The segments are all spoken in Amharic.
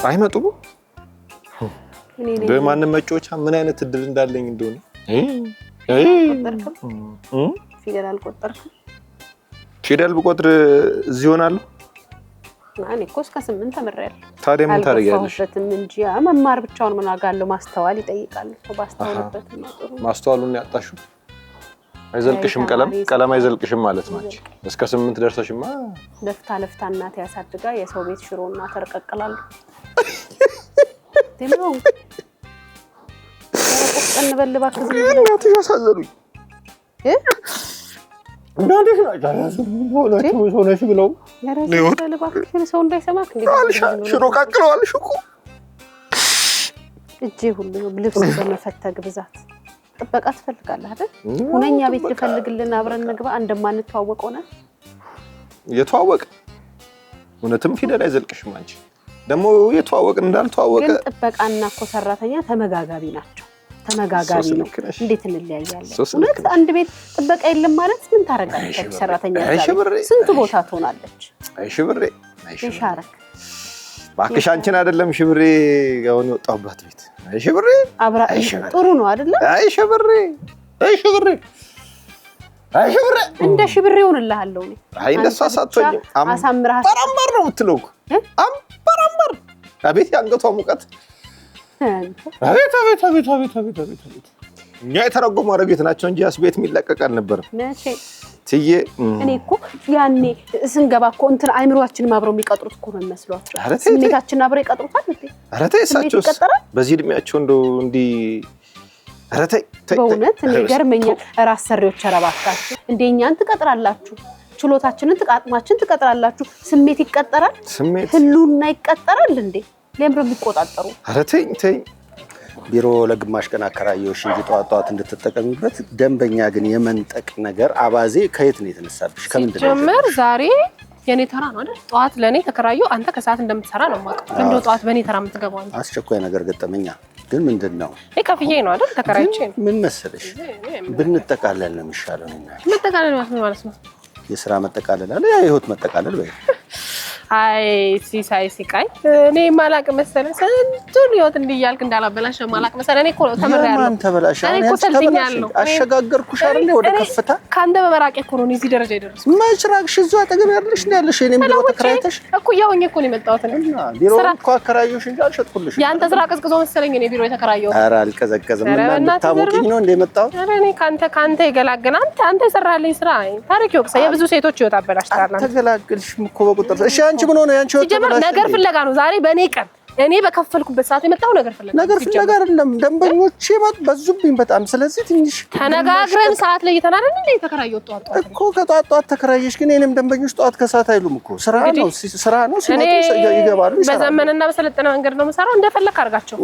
አይመጡም በማንም መጮቻ ምን አይነት እድል እንዳለኝ እንደሆነ ፊደል አልቆጠርኩም ፊደል ብቆጥር እዚህ ሆናለሁ እኔ እኮ እስከ 8 ተምሬያለሁ ታዲያ ምን ታረጋለሽ እንጂ መማር ብቻውን ምን አጋለው ማስተዋል ይጠይቃል ባስተዋልበት ነው ጥሩ ማስተዋሉን ያጣሽው አይዘልቅሽም ቀለም አይዘልቅሽም ማለት ነው እስከ 8 ደርሰሽማ ለፍታ እናት ያሳድጋ የሰው ቤት ሽሮና ተረቀቀላል ደሞ ተረቀቀን በልባክ ዝም እናት ያሳዘሉኝ እናንተስ ናችሁ ሆነሽ ብለው ነው በልባክ ሰው እንዳይሰማክ እንዴ ሽሮ ቀቅለዋልሽ እኮ እጄ ሁሉ ልብስ በመፈተግ ብዛት ጥበቃ ትፈልጋለህ አይደል ሁነኛ ቤት ልፈልግልን አብረን ምግባ እንደማንተዋወቅ ሆነ የተዋወቀ እውነትም ፊደል አይዘልቅሽም አንቺ ደሞ የተዋወቅ እንዳልተዋወቀ ግን ጥበቃና እኮ ሰራተኛ ተመጋጋቢ ናቸው ተመጋጋቢ ነው እንዴት እንለያያለን እውነት አንድ ቤት ጥበቃ የለም ማለት ምን ታረጋለች ሰራተኛ ስንት ቦታ ትሆናለች አይ ሽብሬ ይሻረክ ባክሽ አንቺን አይደለም ሽብሬ ያውን ወጣውባት ቤት አይ ሽብሬ አብራ ጥሩ ነው አይደል አይ ሽብሬ እንደ ሽብሬ ሆነልሃለሁ እኔ አይ እንደሷ ሳትሆኝ አሳምራህ አምባራምበር ነው የምትለው አምባራምበር አቤት ያንገቷ ሙቀት አቤት እኛ የተረጎሙ አረቤት ናቸው እንጂ አስቤት የሚለቀቅ አልነበረም ነቼ ትዬ እኔ እኮ ያኔ ስንገባ እኮ እንትን አይምሮአችንን አብረው የሚቀጥሩት እኮ ነው መስሏቸው ስሜታችንን አብረው ይቀጥሩታል እንዴ አረቴ እሳቸውስ በዚህ እድሜያቸው እንደው እንዲ አረቴ በእውነት እኔ ገርመኛል ራስ ሰሪዎች አረባካችሁ እንደኛን ትቀጥራላችሁ ችሎታችንን ተቃጥማችን ትቀጥራላችሁ ስሜት ይቀጠራል ህሉና ይቀጠራል እንዴ ለምሮ የሚቆጣጠሩ አረቴ ቢሮ ለግማሽ ቀን አከራየውሽ እንጂ ጧት እንድትጠቀሚበት ደንበኛ ግን የመንጠቅ ነገር አባዜ ከየት ነው የተነሳብሽ ከምንድን ነው ጀመር ዛሬ የኔ ተራ ነው አይደል ጧት ለኔ ተከራየው አንተ ከሰዓት እንደምትሰራ ነው ማቀው ለምዶ ጧት በኔ ተራ የምትገባው አንተ አስቸኳይ ነገር ገጠመኛ ግን ምንድነው ከፍዬ ነው አይደል ተከራይቼ ምን መሰለሽ ብንጠቃለል ነው የሚሻለው መጠቃለል ማለት ነው የሥራ መጠቃለል አለ ያ ህይወት መጠቃለል ወይ አይ ሲቃይ እኔ ማላቅ መሰለ ሰንቱን ህይወት እንዲያልክ እንዳላበላሽ ማላቅ መሰለ እኔ እኮ ተመራያለሁ ማን ተበላሽ እኔ እኮ ሰልተኛለሁ አሸጋገርኩሽ አይደል ወደ ከፍታ ካንተ በመራቅ እኮ ነው እዚህ ደረጃ ይደርስ ማጭራክሽ እዛው አጠገብ ያለሽ ነው ያለሽ እኔም ቢሮ ተከራይተሽ እኮ ያውኝ እኮ ነው የመጣሁት ቢሮ እኮ አከራየሁሽ እንጂ አልሸጥኩልሽ ያንተ ስራ ቀዝቅዞ መሰለኝ እኔ ቢሮ የተከራየው ኧረ አልቀዘቀዘም እና ታሞቂኝ ነው እንደመጣው ኧረ እኔ ካንተ ይገላግል አንተ የሰራልኝ ስራ ታሪክ ይወቅሳ የብዙ ሴቶች ህይወት አበላሽታለህ ተገላግልሽም እኮ በቁጥር እሺ አንቺ ምን ሆነ ያንቺ ነገር ፍለጋ ነው ዛሬ በኔ ቀን እኔ በከፈልኩበት ሰዓት የመጣው ነገር ፍለጋ አይደለም ደንበኞቼ በዙብኝ በጣም ስለዚህ ትንሽ ተነጋግረን ሰዓት ላይ ተናረን እንዴ ተከራየው ጧት እኮ ከጧት ተከራየሽ ግን እኔም ደንበኞች ጧት ከሰዓት አይሉም እኮ ስራ ነው ሲመጡ ይገባሉ በዘመንና በሰለጠነ መንገድ ነው መሰራው እንደፈለክ አርጋቸው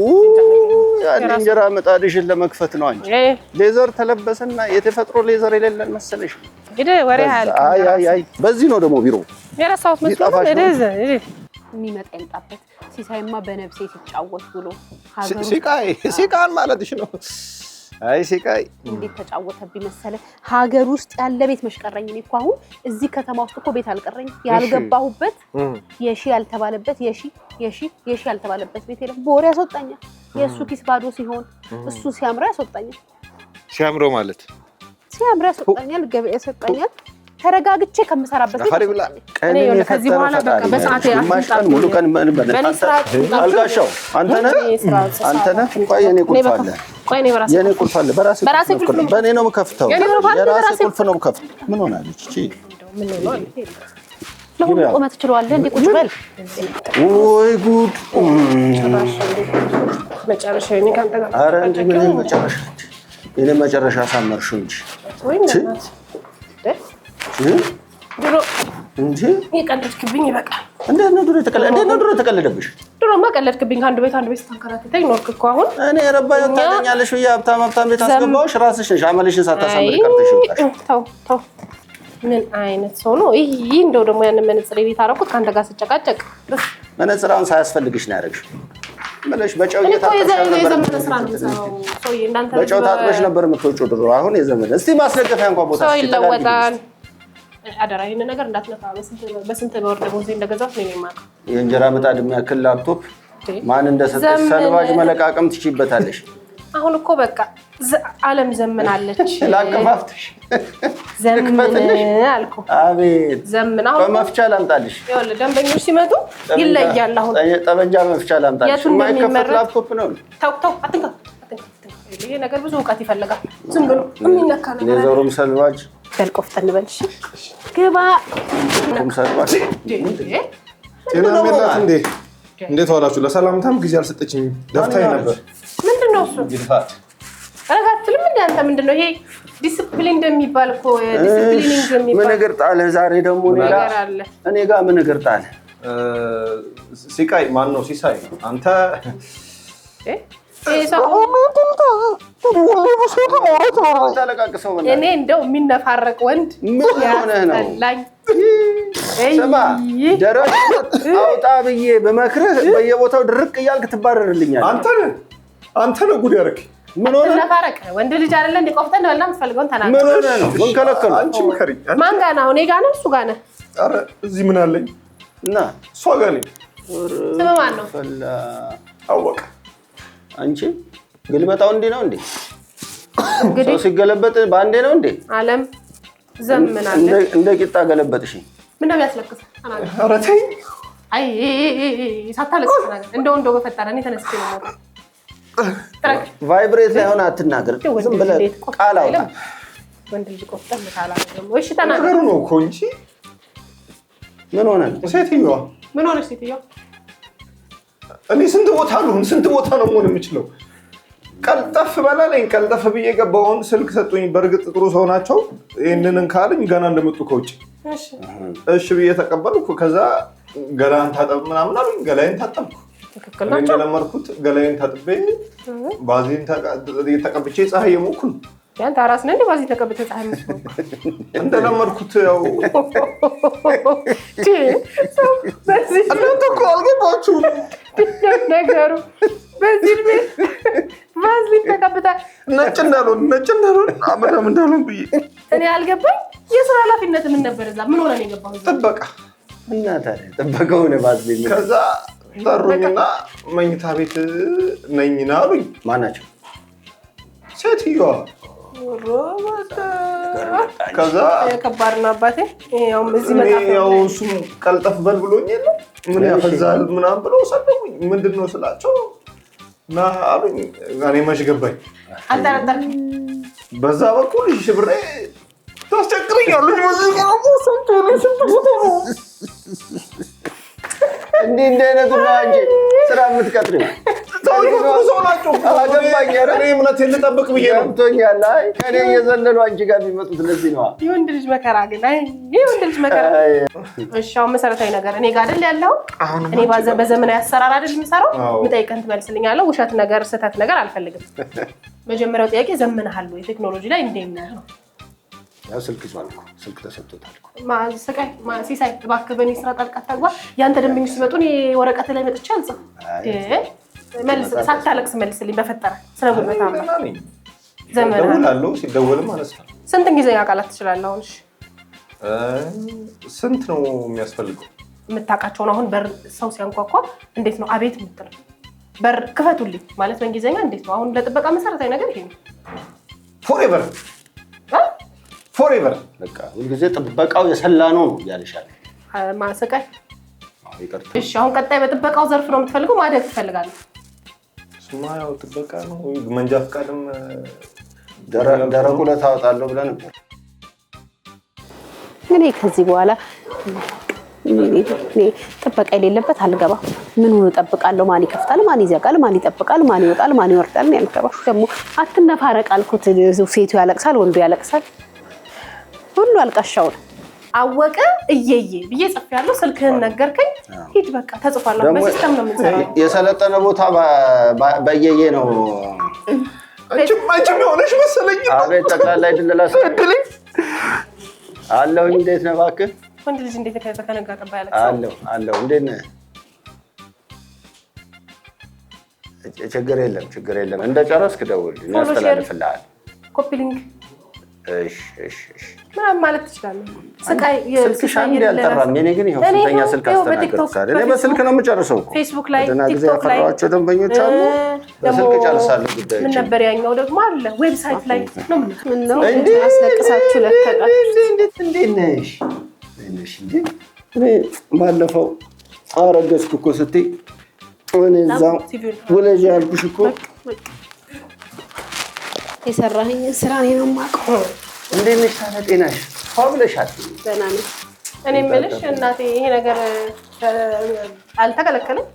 ያን እንጀራ መጣድሽን ለመክፈት ነው አንቺ ሌዘር ተለበሰና የተፈጥሮ ሌዘር የሌለን መሰለሽ እዴ ወሬ ያለ አይ በዚህ ነው ደግሞ ቢሮ የራሳውት መስሎ እዴ የሚመጣ ይምጣበት ሲሳይማ በነፍሴ ሲጫወት ብሎ ሀገሩ ሲቃል ማለትሽ ነው አይ ሲቃይ እንዴት ተጫወተብኝ መሰለ ሀገር ውስጥ ያለ ቤት መሽቀረኝ እኔ እኮ አሁን እዚህ ከተማ ውስጥ እኮ ቤት አልቀረኝ ያልገባሁበት የሺ ያልተባለበት የሺ ያልተባለበት ቤት የለም ቦር ያስወጣኛል የሱ ኪስ ባዶ ሲሆን እሱ ሲያምራ ያስወጣኛል ሲያምረው ማለት ሲያምራ ያስወጣኛል ገበያ ያስወጣኛል ተረጋግቼ ከምሰራበት እኔ ከዚህ በኋላ በቃ በሰዓት ያስጣጣ ሙሉ ቀን አልጋሻው አንተ ነህ ቆይ እኔ ቁልፍ አለ በራሴ ቁልፍ በእኔ ነው የምከፍተው የራሴ ቁልፍ ነው የምከፍተው ምን ሆናለች እቺ ምን ነው ለሁሉ ቆመት ትችላለህ እንዴ ቁጭ በል ወይ ጉድ መጨረሻ እኔ ካንተ ጋር ኧረ እንዴ ምን መጨረሻ እኔ መጨረሻ ሳመርሽው እንጂ ወይ እናት ድሮ እንጂ ይቀልድክብኝ ይበቃል እንዴት ነው ድሮ የተቀለደብሽ ድሮማ ቀለድክብኝ አንድ ቤት ተንከራተተኝ ኖርክ እኮ አሁን እኔ ረባዩ ታገኛለሽ ወይ ሀብታም ቤት አስገባውሽ ራስሽ ነሽ አመልሽን ሳታሳምሪ ቀርተሽ ተው ምን አይነት ሰው ነው ይሄ እንደው ደግሞ ያን መነጽር ቤት አረኩት ካንተ ጋር ስጨቃጨቅ መነጽራውን ሳያስፈልግሽ ነው ያደረግሽ መለሽ በጨው ታጥበሽ ነበር የምትወጪው ድሮ አሁን የዘመነ እስቲ ማስደገፊያ እንኳን ቦታ ሰው ይለወጣል አደራ ይሄን ነገር እንዳትነካ በስንት ብር ደሞዝ እንደገዛሁት ነው የማውቀው የእንጀራ ምጣድ የሚያክል ላፕቶፕ ማን እንደሰጠሽ ሰልባጅ መለቃቀም ትችይበታለሽ። አሁን እኮ በቃ ዓለም ዘምናለች። ላቀፋፍትሽ ዘምን አልኩ። አቤት ዘምን አሁን በመፍቻ ላምጣልሽ። ይኸውልህ ደንበኞች ሲመጡ ይለያል። አሁን ጠመንጃ መፍቻ ላምጣልሽ። የማይከፈት ላፕቶፕ ነው። ተው አትንካ። ይሄ ነገር ብዙ እውቀት ይፈልጋል። ዝም ብሎ የሚነካ ነገር ሌዘሩም ሰልባጅ በልቆፍጠን በልሽ ግባ ሰልባጅ ጤና የላት እንዴ? እንዴት ዋላችሁ? ለሰላምታም ጊዜ አልሰጠችኝ። ደፍታኝ ነበር። ምንድነው እሱ? ይልፋት አረጋትልም እንደ አንተ ምንድነው ይሄ? ዲሲፕሊን እንደሚባል እኮ ዲሲፕሊኒንግ እንደሚባል ምን ነገር ጣለ ዛሬ ደግሞ እኔ ጋር ምን ነገር ጣለ? ሲቃይ ማን ነው? ሲሳይ አንተ እኔ እንደው የሚነፋረቅ ወንድ ያስጠላኝ። ስማ ደረቅ አውጣ ብዬ በመክርህ በየቦታው ድርቅ እያልክ ትባረርልኛለህ። አንተ ነው ጉድ ያደረክ። ምን ሆነ? ነፋረቅ ወንድ ልጅ አይደለ እንዴ? ቆፍጠን በላ የምትፈልገውን ተናገር። ምን ሆነ ነው? ምን ከለከሉ? አንቺ ምከሪኝ። ማን ጋር ነው? እኔ ጋር ነው? እሱ ጋር ነው? ኧረ እዚህ ምን አለኝ እና እሷ ጋር ነኝ። ስም ማን ነው? አወቀ። አንቺ ግልበጣው እንዴ ነው እንዴ? እንግዲህ ሰው ሲገለበጥ ባንዴ ነው እንዴ? ዓለም ዘምናለ እንደ ቂጣ ገለበጥሽ። ምን ነው ያስለቅስ? ተናገር። ኧረ ተይ። አይ ሳታለቅስ ተናገር። እንደው በፈጠረ እኔ ተነስቼ ነው የምወጣው። ቫይብሬት ላይ ሆነ አትናገር። ዝም ብለህ ቃል አውጣ። ወንድ ልጅ ቆፍጠን ታላ ነው። እሺ ተናገር። ነገሩ ነው እኮ እንጂ ምን ሆነ? ሴትዮዋ ምን ሆነች? ሴትዮዋ እኔ ስንት ቦታ ነው መሆን የምችለው? ቀልጠፍ በላለኝ። ቀልጠፍ ብዬ ገባሁን። ስልክ ሰጡኝ። በእርግጥ ጥሩ ሰው ናቸው። ይህንን ካለኝ ገና እንደመጡ ከውጭ እሺ ብዬ ተቀበልኩ። ከዛ ገላን ታጠብ ምናምን አሉኝ። ገላይን ታጠብኩ። እንደለመድኩት ገላይን ታጥቤ ባዚን ተቀብቼ ፀሐይ የሞኩ ነው። ያንተ አራስ ነህ እንዴ? ባዚን ተቀብቼ ፀሐይ የሞኩ እንደለመድኩት ያው እናንተ እኮ አልገባችሁም ነገሩ። በዚህ ቤት ባዚን ተቀብታ ነጭ እንዳልሆን አመዳም እንዳልሆን ብዬ እኔ አልገባኝ። የስራ ኃላፊነት ምን ነበር? እዛ ምን ሆነ ነው የገባው? ጥበቃ እና ታዲያ ጥበቃው ነው ባዚን። ከዛ ጠሩኝና መኝታ ቤት ነኝና አሉኝ። ማናቸው? ሴትዮዋ። ከዛ ከባድ ነው አባቴ። ያው እዚህ ያው እሱም ቀልጠፍ በል ብሎኝ የለ ምን ያፈዛል ምናምን ብለው ሰደቡኝ። ምንድነው ስላቸው እና አሉኝ። እኔ መች ገባኝ። አልጠረጠርኩም። በዛ በኩል ሽብሬ ታስቸግረኛለች። በዚህ ስንት ቦታ ነው እንዲህ አይነቱ ነው እንጂ ስራ የምትቀጥሪው። ሰው ናቸው። አላገባኝ። እኔ እምነቴን ልጠብቅ ብዬ ነው። ገብቶኛል። አይ ከእኔ እየዘለሉ አንቺ ጋር የሚመጡት ለዚህ ነዋ። የወንድ ልጅ መከራ ግን የወንድ ልጅ መከራ። እሺ አሁን መሰረታዊ ነገር እኔ ጋር አይደል ያለው? እኔ በዘመናዊ አሰራር አይደል የምሰራው? የምጠይቀን ትመልስልኛለህ። ውሸት ነገር ስህተት ነገር አልፈልግም። መጀመሪያው ጥያቄ ዘመናሃል ወይ ቴክኖሎጂ ላይ እንዴት ነህ ነው። ያው ስልክ ይዟል እኮ ስልክ ተሰጥቶታል እኮ። ሲሳይ እባክህ በእኔ ስራ ጣልቃ አትግባ። ያንተ ደንበኞች ሲመጡ እኔ ወረቀት ላይ መጥቼ አልጽፍ። ሳታለቅስ መልስልኝ በፈጠረ ስለ ጉልበት አምራ ዘመናለሁ። ሲደወልም አነሳለሁ። ስንት እንግሊዝኛ ቃላት ትችላለህ? አሁን ስንት ነው የሚያስፈልገው? የምታውቃቸውን አሁን በር ሰው ሲያንኳኳ እንዴት ነው አቤት የምትለው? በር ክፈቱልኝ ማለት በእንግሊዝኛ እንዴት ነው? አሁን ለጥበቃ መሰረታዊ ነገር ይሄ ነው። ፎሬቨር በቃ ሁልጊዜ ጥበቃው የሰላ ነው ያልሻል። ማሰቃይ እሺ አሁን ቀጣይ በጥበቃው ዘርፍ ነው የምትፈልገው? ማደግ ትፈልጋለህ? እሱማ ያው ጥበቃ ነው። መንጃ ፈቃድም ደረቁ ለታወጣለሁ ብለህ ነበር። እኔ ከዚህ በኋላ ጥበቃ የሌለበት አልገባም። ምን ሆኖ እጠብቃለሁ? ማን ይከፍታል? ማን ይዘጋል? ማን ይጠብቃል? ማን ይወጣል? ማን ይወርዳል? ነው ያልገባሽ። ደግሞ አትነፋረቅ አልኩት። ሴቱ ያለቅሳል፣ ወንዱ ያለቅሳል። ሁሉ አልቃሻው ነው። አወቀ እየየ ብዬ ጽፌያለሁ። ስልክህን ነገርከኝ። ሂድ በቃ ተጽፏል። በሲስተም ነው የምንሰራው። የሰለጠነ ቦታ በየየ ነው። አንቺም የሆነሽ መሰለኝ። አቤት ጠቅላላ አይደለላ ሰድልኝ አለው። እንዴት ነህ እባክህ? ወንድ ልጅ እንዴት ከነጋ ጠባ ያለቅሳል? አለው። እንዴት ነህ? ችግር የለም። እንደጨረስክ ደውል፣ ያስተላልፍልሃል። ኮፒ ሊንክ እሺ ምናምን ማለት ትችላለህ። ስቃይ ስልክሽ አንድ ያልጠራም የኔ ግን ይኸው ስንተኛ ስልክ አስተናገድኩ። እኔ በስልክ ነው የምጨርሰው እኮ ፌስቡክ ላይ ቲክቶክ ላይ ያፈራኋቸው ደንበኞች አሉ። በስልክ ጨርሳለሁ ጉዳዮች። ምን ነበር ያኛው ደግሞ አለ ዌብሳይት ላይ ነው። ምን ነው አስለቅሳችሁ ለተቃችሁ እንዴት ነሽ? እንዴ እኔ ባለፈው አረገዝኩ እኮ ስትይ እኔ እዛው ወለጅ ያልኩሽ እኮ የሰራኸኝ ስራ እኔ ነው የማውቀው። እንዴት ነሽ? ታዲያ ጤናሽ ብለሻል? ደህና ነኝ። እኔ የምልሽ እናቴ ይሄ ነገር አልተከለከለም?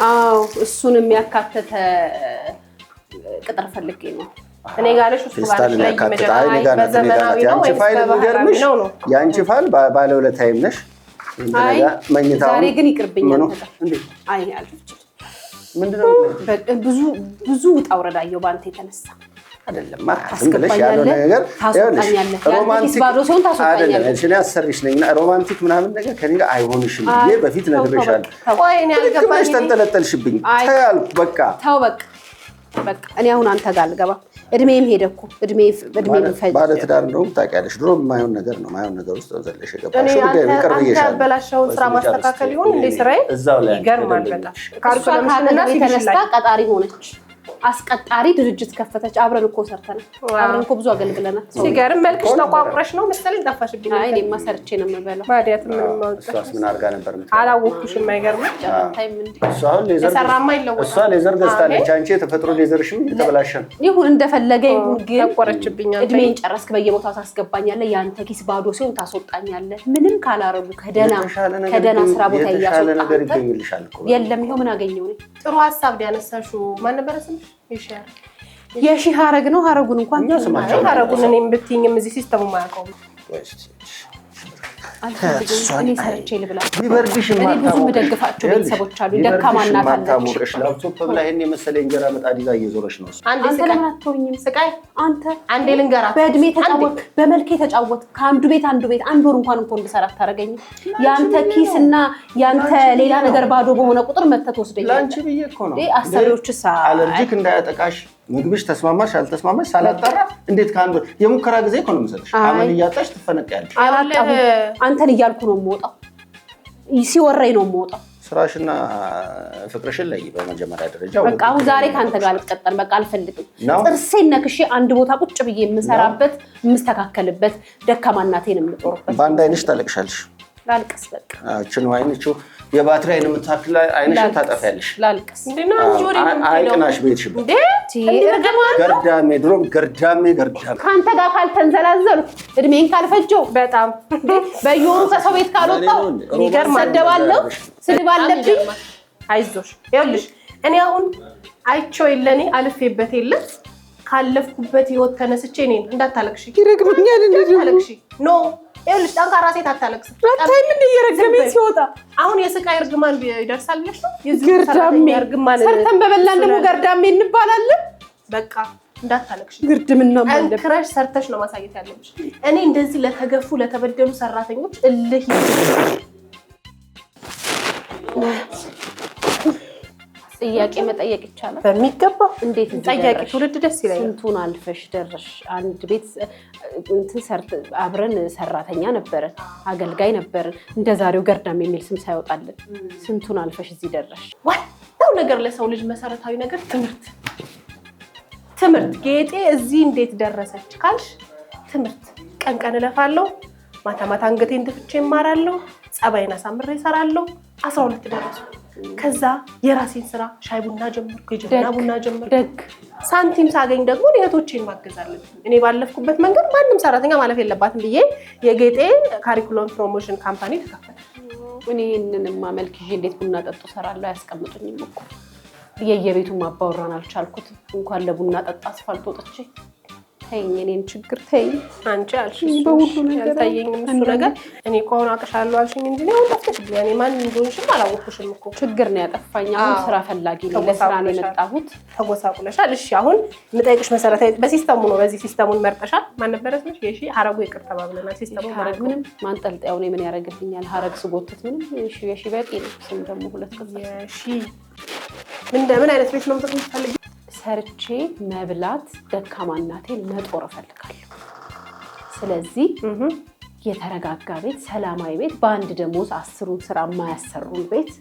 አዎ እሱን የሚያካተተ ቅጥር ፈልጌ ነው። እኔ ጋር ነሽ እሱ ጋር ላይ በዘመናዊ ነው ወይስ በባህላዊ ነው? ያንቺ ፋይል ባለውለታይም ነሽ። ዛሬ ግን ይቅርብኛል። አይ ምንድነው? ብዙ ውጣ ውረድ አየሁ በአንተ የተነሳ አይደለም አስቀበልሽ ያለው ነገር ሮማንቲክ አይደለም። እኔ አሰርሽ ነኝና ሮማንቲክ ምናምን ነገር ከኔ ጋር አይሆንሽም ብዬ በፊት ነግሬሻለሁ። ቆይ እኔ አልገባኝም። ተንጠለጠልሽብኝ። ታያልኩ በቃ ተው በቃ እኔ አሁን አንተ ጋር አልገባም። እድሜም ሄደ እኮ እድሜም ፈጅ ባለ ትዳር እንደውም ታውቂያለሽ፣ ድሮ የማይሆን ነገር ነው። የማይሆን ነገር ውስጥ ዘለሽ የገባሽ ጉዳይ ይቀርብየሻል። አንተ ያበላሽውን ስራ ማስተካከል ይሁን እንደ ስራዬ ይገርማል በጣም። ካርኩለምሽና የተነሳ ቀጣሪ ሆነች፣ አስቀጣሪ ድርጅት ከፈተች። አብረን እኮ ሰርተናል። አብረን እኮ ብዙ አገልግለናል። ሲገርም መልክሽ ተቋቁረሽ ነው መሰለኝ ጠፋሽብኝ። አይ እኔማ ሰርቼ ነው የምበላው። ማዲያት ምንም እሷስ ምን አድርጋ ነበር? አላወኩሽም። አይገርም እሷ አሁን ሌዘር ሰራማ ይለወጣል። እሷ ሌዘር ገዝታለች። አንቺ የተፈጥሮ ሌዘርሽም የተበላሸ ነው። ይሁን እንደፈለገ ይሁን፣ ግን ተቆረችብኝ። እድሜን ጨረስክ፣ በየቦታው ታስገባኛለህ። ያንተ ኪስ ባዶ ሲሆን ታስወጣኛለህ። ምንም ካላረጉ ከደና ስራ ቦታ እያስወጣ ነገር ይገኝልሻል እኮ። የለም ይኸው ምን አገኘው ነው። ጥሩ ሀሳብ ያነሳሽው ማን ነበር ስምሽ? የሺ ሀረግ ነው። ሀረጉን እንኳን ሀረጉን እኔም ብትይኝም እዚህ ሲስተሙ ማያውቀው እኔ ሰርቼ ልብላ። ቢበርድሽ እኔ ብዙ የምደግፋቸው ቤተሰቦች አሉ። ደካማ እናት አለች። ላፕቶፕ ብላ ይሄን የመሰለ እንጀራ ምጣድ ይዛ እየዞረች ነው። አንተ ለምን አትተውኝም? ስቃይ አንተ አንዴ ልንገራት። በእድሜ ተጫወት፣ በመልኬ ተጫወት። ከአንዱ ቤት አንድ ወር እንኳን እንድሰራ አታደርገኝም። ያንተ ኪስና ያንተ ሌላ ነገር ባዶ በሆነ ቁጥር መተት ወስደኛል። ላንቺ ብዬ እኮ ነው። አሰሪዎችስ አለርጂክ እንዳያጠቃሽ ምግብሽ ተስማማሽ አልተስማማሽ ሳላጣራ እንዴት ካንዱ የሙከራ ጊዜ እኮ ነው የምሰጥሽ። አመል እያጣሽ ትፈነቀያለሽ። አንተን እያልኩ ነው የምወጣው፣ ሲወረኝ ነው የምወጣው። ስራሽና ፍቅርሽን ላይ በመጀመሪያ ደረጃ በቃ አሁን ዛሬ ካንተ ጋር ልትቀጠል በቃ አልፈልግም። ጥርሴን ነክሼ አንድ ቦታ ቁጭ ብዬ የምሰራበት የምስተካከልበት ደካማ እናቴን የምጦርበት። በአንድ አይንሽ ታለቅሻለሽ። ላልቅስ በቃ አችን ወይንቹ የባትሪ አይን የምታክል አይንሽን ታጠፊያለሽ። ላልቅስ አይቅናሽ ቤትሽበት ገርዳሜ ድሮም ገርዳሜ ከአንተ ጋር ካልተንዘላዘሉ እድሜን ካልፈጀው በጣም በየወሩ ከሰው ቤት ካልወጣው ሰደባለሁ፣ ስድብ አለብኝ። አይዞሽ ይኸውልሽ እኔ አሁን አይቼው የለኔ አልፌበት የለ ካለፍኩበት ህይወት ተነስቼ እኔን እንዳታለቅሽ ይረግመኛል። እንዳታለቅሽ ኖ ይኸውልሽ ጠንካራ ሴት አታለቅስም። አታይ ምን እየረገመኝ ሲወጣ አሁን የስቃይ እርግማን ይደርሳል ብለሽ ነው? ገርዳሜ ሰርተን በበላን ደግሞ ገርዳሜ እንባላለን። በቃ እንዳታለቅሽ። ግርድምና ማለት ጠንክረሽ ሰርተሽ ነው ማሳየት ያለብሽ። እኔ እንደዚህ ለተገፉ ለተበደሉ ሰራተኞች እልህ ጥያቄ መጠየቅ ይቻላል በሚገባ። እንዴት ጠያቂ ትውልድ ደስ ይላል። ስንቱን አልፈሽ ደረሽ። አንድ ቤት አብረን ሰራተኛ ነበርን፣ አገልጋይ ነበርን። እንደዛሬው ገርዳም የሚል ስም ሳይወጣልን ስንቱን አልፈሽ እዚህ ደረሽ። ዋናው ነገር ለሰው ልጅ መሰረታዊ ነገር ትምህርት። ጌጤ እዚህ እንዴት ደረሰች ካልሽ ትምህርት። ቀን ቀን እለፋለሁ፣ ማታ ማታ አንገቴን ትፍቼ እማራለሁ፣ ጸባይን አሳምሬ እሰራለሁ። 12 ደረሱ። ከዛ የራሴን ስራ ሻይ ቡና ጀመርኩ፣ የጀበና ቡና ጀመርኩ። ደግ ሳንቲም ሳገኝ ደግሞ እህቶቼን ማገዝ አለብኝ። እኔ ባለፍኩበት መንገድ ማንም ሰራተኛ ማለፍ የለባትም ብዬ የጌጤ ካሪኩለም ፕሮሞሽን ካምፓኒ ተከፈተ። እኔ ይህንንማ መልክ ይዤ እንዴት ቡና ጠጡ እሰራለሁ? አያስቀምጡኝም እኮ የየቤቱ ማባወራን አልቻልኩትም። እንኳን ለቡና ጠጣ አስፋልት ወጥቼ ተይኝ፣ እኔን ችግር ተይኝ። አንቺ አልሽኝ በሁሉ ነገር ታየኝ። እሱ ነገር እኔ እኮ አሁን አውቅሻለሁ አልሽኝ እንጂ ነው ጠፍተሽብኝ። እኔ ማን እንደሆንሽም አላወቅኩሽም እኮ። ችግር ነው ያጠፋኝ። አሁን ስራ ፈላጊ ነኝ፣ ለስራ ነው የመጣሁት። ተጎሳቁለሻል። እሺ አሁን የምጠይቅሽ መሰረታዊ በሲስተሙ ነው። በዚህ ሲስተሙን መርጠሻል። ማን ነበረች ነሽ? የሺ ሀረጉ ይቅር ተባብለናል። ሲስተሙ ሀረግ ምንም ማንጠልጠያው ነው። ምን ያደርግልኛል? ሀረግ ስጎትት ምንም የሺ በቂ ነው። ስም ደግሞ ሁለት ከዛ የሺ ምን አይነት ቤት ነው የምትፈልጊው? ሰርቼ መብላት ደካማ እናቴን መጦር እፈልጋለሁ። ስለዚህ የተረጋጋ ቤት ሰላማዊ ቤት በአንድ ደሞዝ 10ሩን ስራ የማያሰሩን ቤት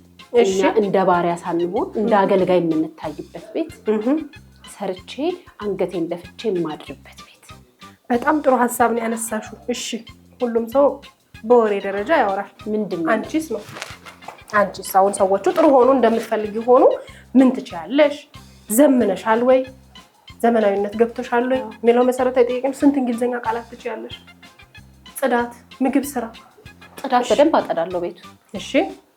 እኛ እንደ ባሪያ ሳንሆን እንደ አገልጋይ የምንታይበት ቤት ሰርቼ አንገቴን ደፍቼ የማድርበት ቤት። በጣም ጥሩ ሐሳብ ነው ያነሳሽው። እሺ ሁሉም ሰው በወሬ ደረጃ ያወራል። ምንድነው አንቺስ ነው? አንቺስ አሁን ሰዎቹ ጥሩ ሆኑ እንደምትፈልጊው ሆኑ ምን ትችያለሽ? ዘመነሻል ወይ? ዘመናዊነት ገብቶሻል ወይ? የሚለው መሰረታዊ ጥያቄ ነው። ስንት እንግሊዘኛ ቃላት ትችያለሽ? ጽዳት፣ ምግብ ስራ። ጽዳት በደንብ አጠዳለሁ ቤቱ። እሺ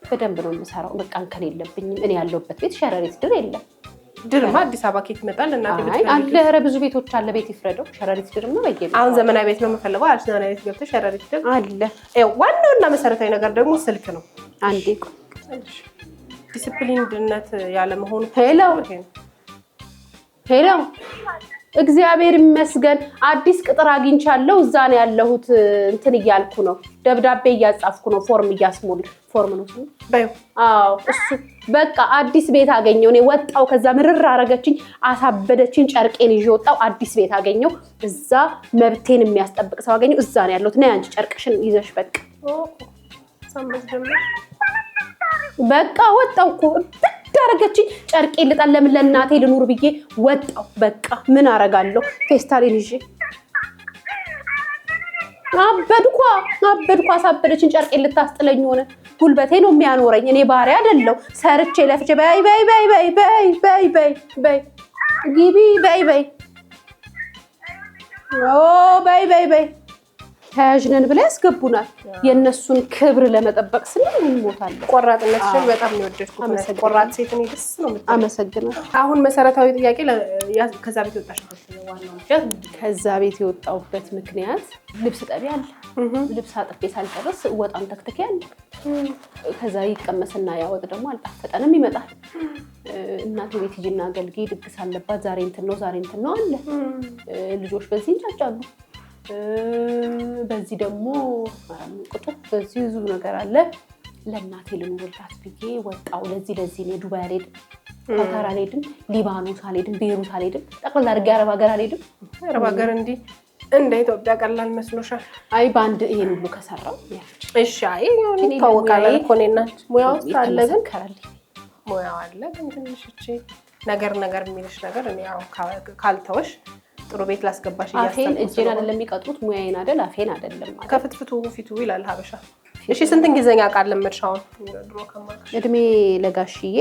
በደንብ ነው የምሰራው። በቃ እንከን የለብኝም። እኔ ያለሁበት ቤት ሸረሪት ድር የለም። ድርማ አዲስ አበባ ኬት ይመጣል እናቴ ቤት አለ። ኧረ ብዙ ቤቶች አለ። ቤት ይፍረደው። ሸረሪት ድርማ በየቤቱ አሁን ዘመናዊ ቤት ነው የምፈልገው አልሽ። ዘመናዊ ቤት ገብተሽ ሸረሪት ድር አለ። ዋናውና መሰረታዊ ነገር ደግሞ ስልክ ነው። አንዴ ዲሲፕሊንድነት ያለ መሆኑ። ሄሎ እግዚአብሔር ይመስገን አዲስ ቅጥር አግኝቻለሁ። እዛ ነው ያለሁት። እንትን እያልኩ ነው፣ ደብዳቤ እያጻፍኩ ነው። ፎርም እያስሞል ፎርም ነው ባዩ። አዎ እሱ በቃ አዲስ ቤት አገኘው። እኔ ወጣው፣ ከዛ ምርር አረገችኝ፣ አሳበደችኝ። ጨርቄን ይዤ ወጣው። አዲስ ቤት አገኘው። እዛ መብቴን የሚያስጠብቅ ሰው አገኘው። እዛ ነው ያለሁት። ነይ አንቺ ጨርቅሽን ይዘሽ በቃ በቃ ወጣው እኮ አረገችኝ። ጨርቄን ልጣለም ለእናቴ ልኑር ብዬ ወጣው። በቃ ምን አረጋለሁ? ፌስታሌን ይዤ አበድኳ። አሳበደችኝ። ጨርቄን ልታስጥለኝ ሆነ። ጉልበቴ ነው የሚያኖረኝ። እኔ ባሪያ አይደለሁ። ሰርቼ ለፍቼ በይ ግቢ በይ በይ ተያዥነን ብለ ያስገቡናል። የነሱን ክብር ለመጠበቅ ስንል እንሞታለን። ቆራጥነትሽን በጣም ነው ወደድኩት። ቆራጥ ሴት ነው ደስ ነው የምትለው። አመሰግናለሁ። አሁን መሰረታዊ ጥያቄ ከዛ ቤት ወጣሽበት ዋናው ምክንያት? ከዛ ቤት የወጣሁበት ምክንያት ልብስ ጠቢ አለ። ልብስ አጥቤ ሳልጨርስ ወጣም ተክተክ ያለ። ከዛ ይቀመስና ያወጥ ደግሞ አልጣፈጠንም ይመጣል። እናቴ ቤት ሂጂና አገልግይ፣ ድግስ አለባት፣ ዛሬ እንትን ነው አለ። ልጆች በዚህ እንጫጫሉ። በዚህ ደግሞ ቁጥር በዚህ ብዙ ነገር አለ። ለእናቴ ልንወልዳት ብዬ ወጣው። ለዚህ ነው ዱባይ አልሄድም፣ ካታር አልሄድም፣ ሊባኖስ አልሄድም፣ ቤይሩት አልሄድም፣ ጠቅላላ አድርጌ አረብ ሀገር አልሄድም። አረብ ሀገር እንዲህ እንደ ኢትዮጵያ ቀላል መስሎሻል? አይ በአንድ ይሄን ሁሉ ከሰራው እሺ። አይ ታወቃለህ እኮ እኔና ሙያው አለ፣ ግን ሙያው አለ፣ ግን ትንሽ እቺ ነገር የሚልሽ ነገር እኔ ያው ካልተወሽ ጥሩ ቤት ላስገባሽ አፌን እጄን አይደለም የሚቀጥሩት፣ ሙያዬን አይደል አፌን አይደለም ማለት ከፍትፍቱ ፊቱ ይላል ሀበሻ። እሺ ስንት እንግሊዘኛ ቃል ለመድሻው? ድሮ ከማሽ እድሜ ለጋሽዬ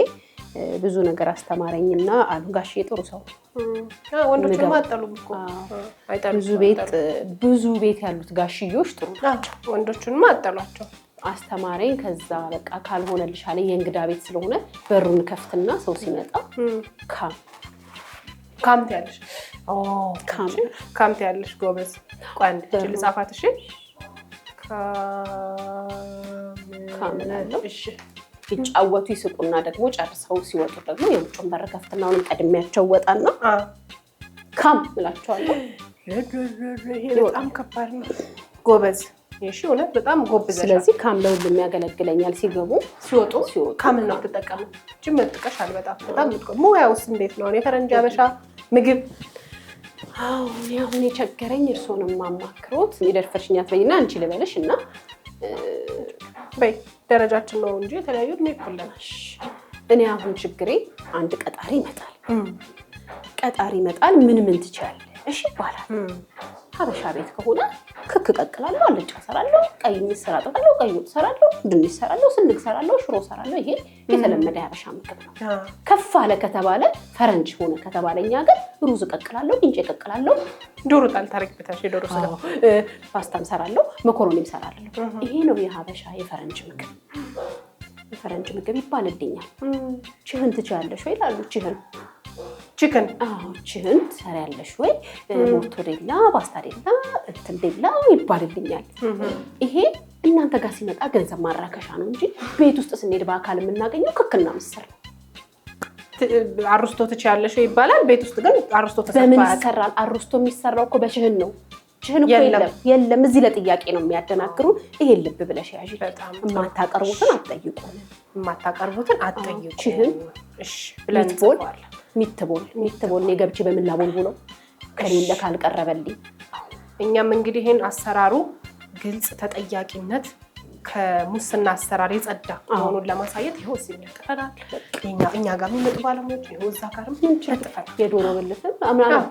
ብዙ ነገር አስተማረኝና አሉ። ጋሽዬ ጥሩ ሰው። ወንዶች ማጠሉም እኮ አይጠሉ። ብዙ ቤት ያሉት ጋሽዮች ጥሩ ናቸው። ወንዶቹን ማጠሏቸው። አስተማረኝ። ከዛ በቃ ካልሆነልሽ አለኝ። የእንግዳ ቤት ስለሆነ በሩን ከፍትና ሰው ሲመጣ ካምት ያለሽ ካምት ያለሽ ጎበዝ። ቋንድ ጅል ጻፋት። እሺ ካምናለሁ። እሺ ይጫወቱ ይስቁና ደግሞ ጨርሰው ሲወጡ ደግሞ የውጭውን በር ከፍትና አሁንም ቀድሚያቸው ወጣና ካም እላቸዋለሁ። በጣም ከባድ ነው። ጎበዝ። እሺ እውነት በጣም ጎበዝ። ስለዚህ ካም ለሁሉም ያገለግለኛል። ሲገቡ ሲወጡ ካምን ነው ተጠቀሙ። ጅምጥቀሻል። በጣም ሙያውስ እንዴት ነው? የፈረንጅ አበሻ ምግብ አሁን የቸገረኝ እርሶንም ማማክሮት የደርፈሽኛ ትበይና አንቺ ልበልሽ እና በይ ደረጃችን ነው እንጂ የተለያዩ እድሜ ይቆለናል። እኔ አሁን ችግሬ አንድ ቀጣሪ ይመጣል። ምን ትችያለሽ ይባላል። ሀበሻ ቤት ከሆነ ክክ ቀቅላለሁ፣ አልጫ እሰራለሁ፣ ቀይ ምስር አጠጣለሁ፣ ቀይ ወጥ እሰራለሁ፣ ድንች እሰራለሁ፣ ስንግ እሰራለሁ፣ ሽሮ እሰራለሁ። ይሄ የተለመደ ሀበሻ ምግብ ነው። ከፍ አለ ከተባለ ፈረንጅ ሆነ ከተባለ እኛ ግን ሩዝ እቀቅላለሁ፣ ቅንጬ እቀቅላለሁ፣ ዶሮ ጣል ታረግበታሽ፣ ዶሮ ስጋ፣ ፓስታም እሰራለሁ፣ መኮሮኒም እሰራለሁ። ይሄ ነው የሀበሻ የፈረንጅ ምግብ። የፈረንጅ ምግብ ይባልልኛል። ችህን ትችያለሽ ወይ ይላሉ። ችህን ትሰሪያለሽ ወይ? ሞርቶዴላ፣ ፓስታዴላ፣ እንትንዴላ ይባልልኛል። ይሄ እናንተ ጋር ሲመጣ ገንዘብ ማራከሻ ነው እንጂ ቤት ውስጥ ስንሄድ በአካል የምናገኘው ክክና ምስር ነው። አርስቶ ትችያለሽ ወይ ይባላል። ቤት ውስጥ ግን አርስቶ በምን ይሰራል? አርስቶ የሚሰራው እኮ በችህን ነው። ችህን እኮ የለም። እዚህ ለጥያቄ ነው የሚያደናግሩ። ይሄን ልብ ብለሽ ያዢ። የማታቀርቡትን አትጠይቁ። ችህን እሺ ብለን ሚትቦል ገብቼ በምን ላቦል ብሎ ከሌለ ካልቀረበልኝ እኛም እንግዲህ ይሄን አሰራሩ ግልጽ ተጠያቂነት ከሙስና አሰራር የጸዳ መሆኑን ለማሳየት ይኸው እዚህ ለጥፈናል። እኛ ጋር የሚመጡ ባለሙያዎች ይኸው እዛ ጋርም ለጥፈናል። የዶሮ ብልትን አምናለሁ።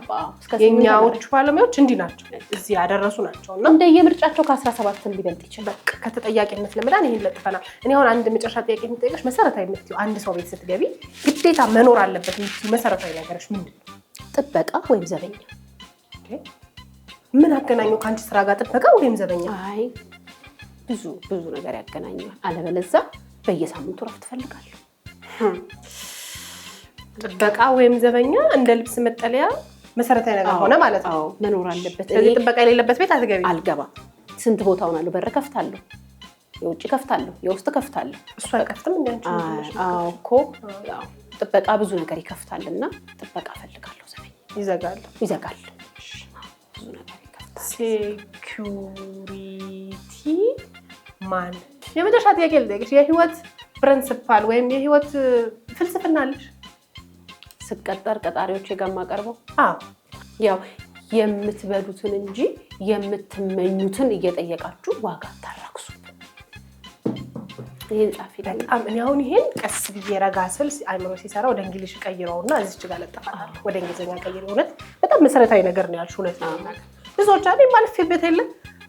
የኛዎቹ ባለሙያዎች እንዲህ ናቸው፣ እዚህ ያደረሱ ናቸው እና እንደየምርጫቸው ከ17 ሊበልጥ ይችላል። ከተጠያቂነት ለመዳን ይሄን ለጥፈናል። እኔ አሁን አንድ መጨረሻ ጥያቄ የምጠይቅሽ መሰረታዊ የምትይው አንድ ሰው ቤት ስትገቢ ግዴታ መኖር አለበት የምትይው መሰረታዊ ነገርሽ ምንድን ነው? ጥበቃ ወይም ዘበኛ። ምን አገናኘው ከአንቺ ስራ ጋር ጥበቃ ወይም ዘበኛ? አይ ብዙ ነገር ያገናኛል። አለበለዚያ በየሳምንቱ ረፍት እፈልጋለሁ። ጥበቃ ወይም ዘበኛ እንደ ልብስ መጠለያ መሰረታዊ ነገር ሆነ ማለት ነው። መኖር አለበት። ስለዚህ ጥበቃ የሌለበት ቤት አትገቢ? አልገባም። ስንት ቦታ ሆናለሁ። በር ከፍታለሁ፣ የውጭ ከፍታለሁ፣ የውስጥ ከፍታለሁ። እሱ አይከፍትም እንዴ አንቺ? አዎ እኮ ያው ጥበቃ ብዙ ነገር ይከፍታልና ጥበቃ እፈልጋለሁ። ዘበኛ ይዘጋል። ብዙ ነገር ይከፍታል። ሴኩሪቲ ማን? የመጨረሻ ጥያቄ ልጠይቅሽ። የህይወት ፕሪንሲፓል ወይም የህይወት ፍልስፍና አለሽ? ስቀጠር ቀጣሪዎች ጋር የማቀርበው ያው የምትበሉትን እንጂ የምትመኙትን እየጠየቃችሁ ዋጋ አታራክሱ። ይሄን ጻፊ። በጣም እኔ አሁን ይሄን ቀስ ብዬ ረጋ ስል አይምሮ ሲሰራ ወደ እንግሊዝ ቀይረውና እዚች ጋር ለጥፋታለሁ። ወደ እንግሊዝኛ ቀይረው። እውነት በጣም መሰረታዊ ነገር ነው ያልሽው። እውነት ነው ነገር ብዙዎች አይደል ማለፍበት የለ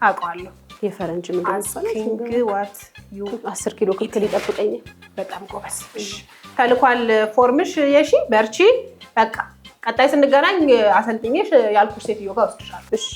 አውቀዋለሁ። የፈረንጅ ምግብ አስኪንግ ዋት ዩ 10 ኪሎ ክፍል ይጠብቀኛል። በጣም ጎበዝ። ተልኳል ፎርምሽ። የሺ በርቺ። በቃ ቀጣይ ስንገናኝ አሰልጥኝሽ ያልኩሽ ሴትዮ ጋር ወስድሻለሁ። እሺ